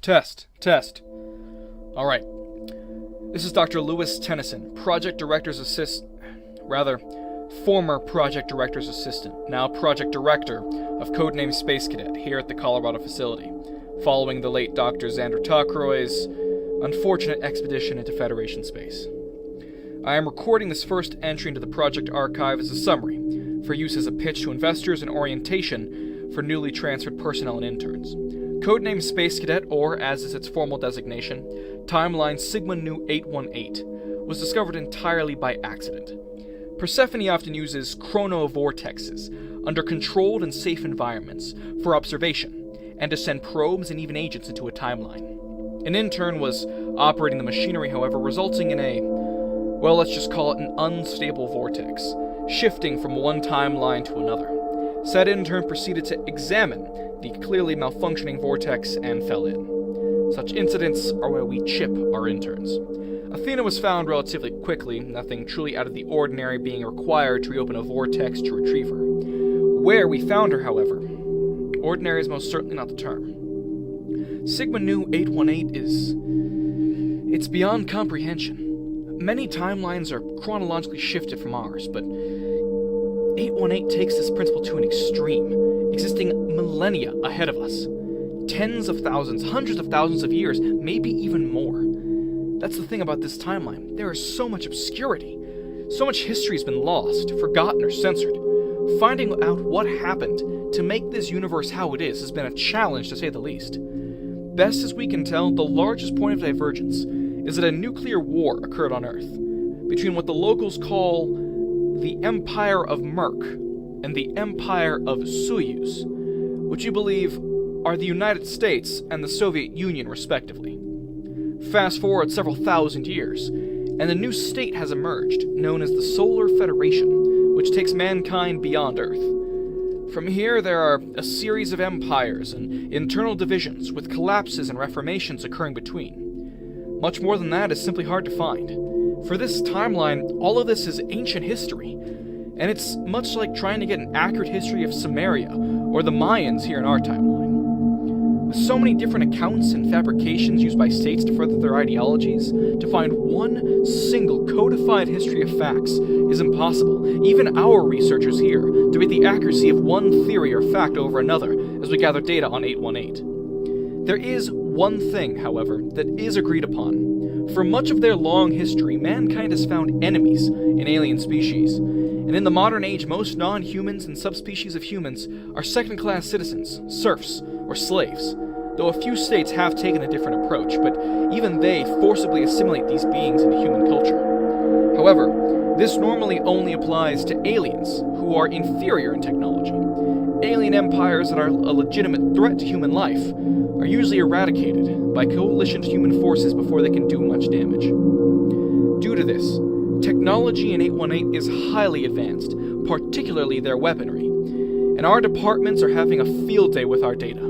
Test. Alright. This is Dr. Lewis Tennyson, former Project Director's Assistant, now Project Director of Codename Space Cadet here at the Colorado facility, following the late Dr. Xander Tokroy's unfortunate expedition into Federation space. I am recording this first entry into the project archive as a summary, for use as a pitch to investors and orientation for newly transferred personnel and interns. Codename Space Cadet, or as is its formal designation, Timeline Sigma Nu 818, was discovered entirely by accident. Persephone often uses chronovortexes under controlled and safe environments for observation, and to send probes and even agents into a timeline. An intern was operating the machinery, however, resulting in let's just call it an unstable vortex, shifting from one timeline to another. Said intern proceeded to examine the clearly malfunctioning vortex and fell in. Such incidents are where we chip our interns. Athena was found relatively quickly, nothing truly out of the ordinary being required to reopen a vortex to retrieve her. Where we found her, however, ordinary is most certainly not the term. Sigma Nu 818 it's beyond comprehension. Many timelines are chronologically shifted from ours, but 818 takes this principle to an extreme, existing millennia ahead of us. Tens of thousands, hundreds of thousands of years, maybe even more. That's the thing about this timeline. There is so much obscurity. So much history has been lost, forgotten, or censored. Finding out what happened to make this universe how it is has been a challenge, to say the least. Best as we can tell, the largest point of divergence is that a nuclear war occurred on Earth between what the locals call the Empire of Merk and the Empire of Soyuz, which you believe are the United States and the Soviet Union, respectively. Fast forward several thousand years, and a new state has emerged, known as the Solar Federation, which takes mankind beyond Earth. From here, there are a series of empires and internal divisions, with collapses and reformations occurring between. Much more than that is simply hard to find. For this timeline, all of this is ancient history, and it's much like trying to get an accurate history of Sumeria or the Mayans here in our timeline. With so many different accounts and fabrications used by states to further their ideologies, to find one single codified history of facts is impossible. Even our researchers here debate the accuracy of one theory or fact over another as we gather data on 818. There is one thing, however, that is agreed upon. For much of their long history, mankind has found enemies in alien species, and in the modern age, most non-humans and subspecies of humans are second-class citizens, serfs, or slaves, though a few states have taken a different approach, but even they forcibly assimilate these beings into human culture. However, this normally only applies to aliens, who are inferior in technology. Alien empires that are a legitimate threat to human life are usually eradicated by coalitioned human forces before they can do much damage. Due to this, technology in 818 is highly advanced, particularly their weaponry, and our departments are having a field day with our data.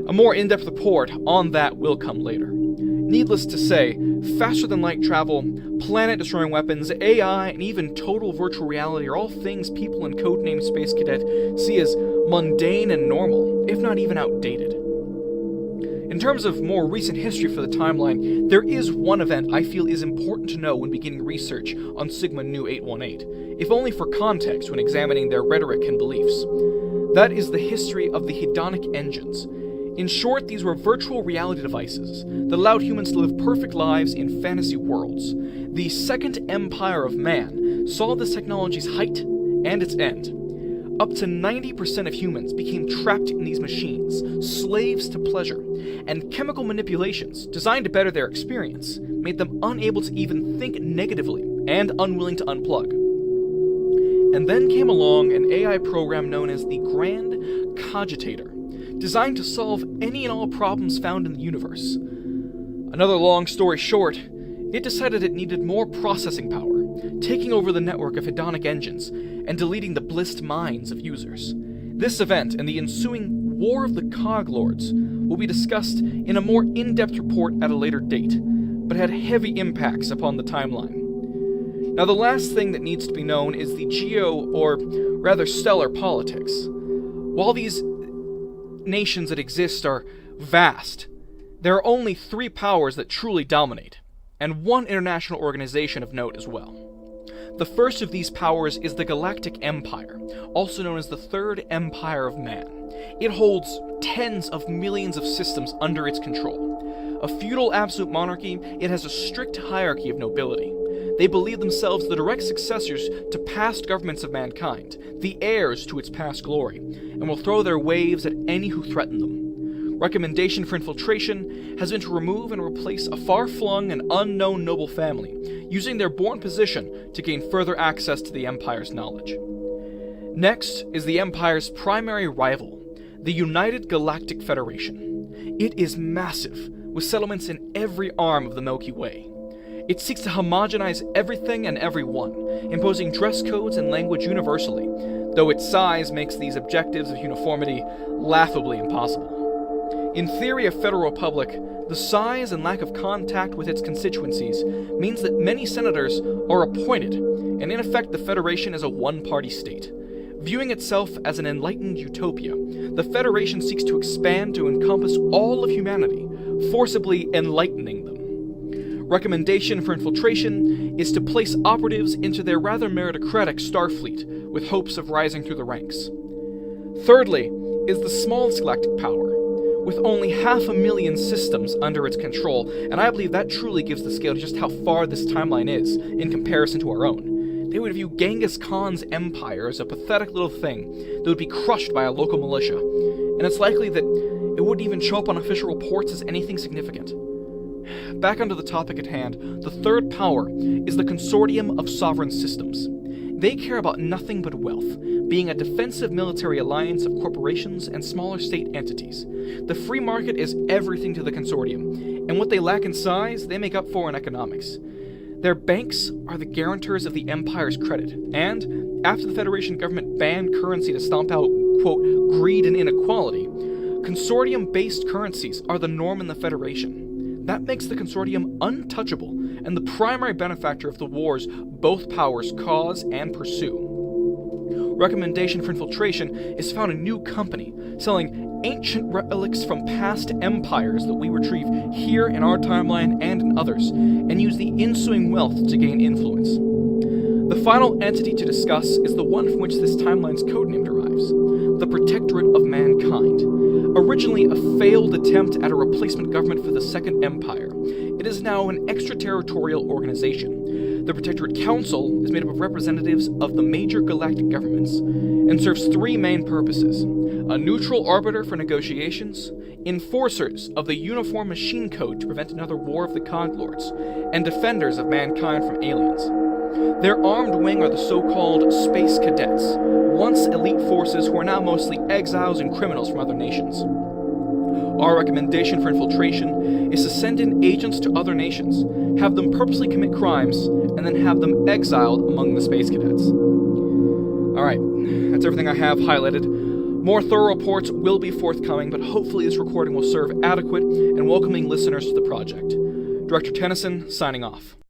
A more in-depth report on that will come later. Needless to say, faster-than-light travel, planet-destroying weapons, AI, and even total virtual reality are all things people in Codename Space Cadet see as mundane and normal, if not even outdated. In terms of more recent history for the timeline, there is one event I feel is important to know when beginning research on Sigma Nu 818, if only for context when examining their rhetoric and beliefs. That is the history of the hedonic engines. In short, these were virtual reality devices that allowed humans to live perfect lives in fantasy worlds. The Second Empire of Man saw this technology's height and its end. Up to 90% of humans became trapped in these machines, slaves to pleasure, and chemical manipulations designed to better their experience made them unable to even think negatively and unwilling to unplug. And then came along an AI program known as the Grand Cogitator, designed to solve any and all problems found in the universe. Another long story short, it decided it needed more processing power, taking over the network of hedonic engines and deleting the blissed minds of users. This event and the ensuing War of the Cog Lords will be discussed in a more in-depth report at a later date, but had heavy impacts upon the timeline. Now, the last thing that needs to be known is the stellar politics. While these nations that exist are vast, There are only 3 powers that truly dominate, and 1 international organization of note as well. The first of these powers is the Galactic Empire, also known as the Third Empire of Man. It holds tens of millions of systems under its control. A feudal absolute monarchy, it has a strict hierarchy of nobility. They believe themselves the direct successors to past governments of mankind, the heirs to its past glory, and will throw their waves at any who threaten them. Recommendation for infiltration has been to remove and replace a far-flung and unknown noble family, using their born position to gain further access to the Empire's knowledge. Next is the Empire's primary rival, the United Galactic Federation. It is massive, with settlements in every arm of the Milky Way. It seeks to homogenize everything and everyone, imposing dress codes and language universally, though its size makes these objectives of uniformity laughably impossible. In theory of Federal Republic, the size and lack of contact with its constituencies means that many senators are appointed, and in effect the Federation is a one-party state. Viewing itself as an enlightened utopia, the Federation seeks to expand to encompass all of humanity, forcibly enlightening them. Recommendation for infiltration is to place operatives into their rather meritocratic Starfleet, with hopes of rising through the ranks. Thirdly is the smallest galactic power, with only 500,000 systems under its control, and I believe that truly gives the scale to just how far this timeline is in comparison to our own. They would view Genghis Khan's empire as a pathetic little thing that would be crushed by a local militia, and it's likely that it wouldn't even show up on official reports as anything significant. Back onto the topic at hand, the third power is the Consortium of Sovereign Systems. They care about nothing but wealth, being a defensive military alliance of corporations and smaller state entities. The free market is everything to the Consortium, and what they lack in size, they make up for in economics. Their banks are the guarantors of the Empire's credit, and after the Federation government banned currency to stomp out, quote, greed and inequality, Consortium-based currencies are the norm in the Federation. That makes the Consortium untouchable and the primary benefactor of the wars both powers cause and pursue. Recommendation for infiltration is to found a new company selling ancient relics from past empires that we retrieve here in our timeline and in others, and use the ensuing wealth to gain influence. The final entity to discuss is the one from which this timeline's codename derives, the Protectorate of Mankind. Originally a failed attempt at a replacement government for the Second Empire, it is now an extraterritorial organization. The Protectorate Council is made up of representatives of the major galactic governments, and serves 3 main purposes: a neutral arbiter for negotiations, enforcers of the Uniform Machine Code to prevent another war of the Cog Lords, and defenders of mankind from aliens. Their armed wing are the so-called Space Cadets, once elite forces who are now mostly exiles and criminals from other nations. Our recommendation for infiltration is to send in agents to other nations, have them purposely commit crimes, and then have them exiled among the Space Cadets. Alright, that's everything I have highlighted. More thorough reports will be forthcoming, but hopefully this recording will serve adequate and welcoming listeners to the project. Director Tennyson, signing off.